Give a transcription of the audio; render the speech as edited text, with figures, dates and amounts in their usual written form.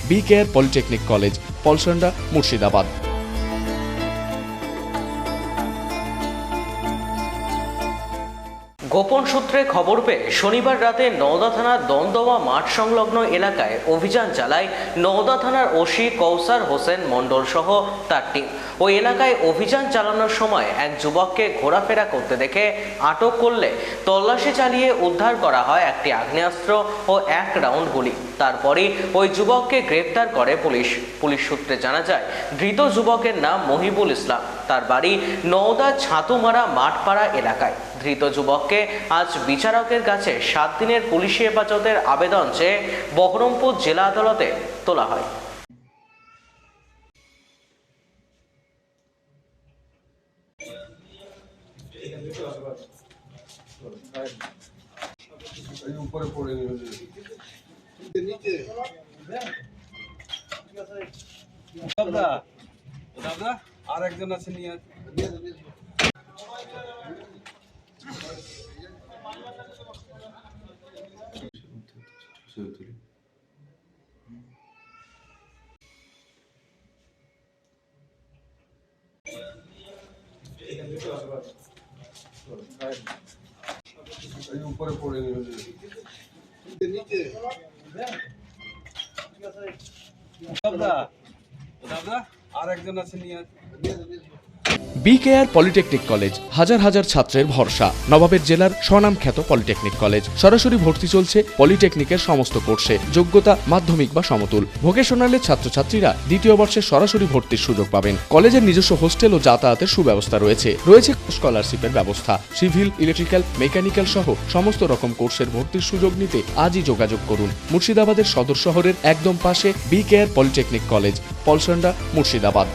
BKR polytechnic college, Palsanda, Murshidabad. গোপন সূত্রে খবর পেয়ে শনিবার রাতে নওদা থানার দমদমা মাঠ সংলগ্ন এলাকায় অভিযান চালায় নওদা থানার ওসি কৌসার হোসেন মণ্ডল সহ তার টিম। ওই এলাকায় অভিযান চালানোর সময় এক যুবককে ঘোরাফেরা করতে দেখে আটক করলে তল্লাশি চালিয়ে উদ্ধার করা হয় একটি আগ্নেয়াস্ত্র ও 1 রাউন্ড গুলি। তারপরই ওই যুবককে গ্রেপ্তার করে পুলিশ সূত্রে জানা যায় ধৃত যুবকের নাম মহিবুল ইসলাম। তার বাড়ি নওদা ছাতুমারা মাঠপাড়া এলাকায়। ধৃত যুবককে আজ বিচারকের কাছে 7 দিনের পুলিশি হেফাজতের আবেদন চেয়ে বহরমপুর জেলা আদালতে তোলা হয়। আর একজন আছে নিয়ে উপরে পড়ে আর একজন আছে নিয়ে BKR পলিটেকনিক কলেজ, হাজার হাজার ছাত্রের ভরসা। নবাবের জেলার স্বনামখ্যাত পলিটেকনিক কলেজ। সরাসরি ভর্তি চলছে পলিটেকনিকের সমস্ত কোর্সে। যোগ্যতা মাধ্যমিক বা সমতুল। ভোকেশনালের ছাত্রছাত্রীরা দ্বিতীয় বর্ষে সরাসরি ভর্তির সুযোগ পাবেন। কলেজের নিজস্ব হোস্টেল ও যাতায়াতের সুব্যবস্থা রয়েছে। স্কলারশিপের ব্যবস্থা। সিভিল, ইলেকট্রিক্যাল, মেকানিক্যাল সহ সমস্ত রকম কোর্সের ভর্তির সুযোগ নিতে আজই যোগাযোগ করুন। মুর্শিদাবাদের সদর শহরের একদম পাশে BKR polytechnic college, Palsanda, Murshidabad.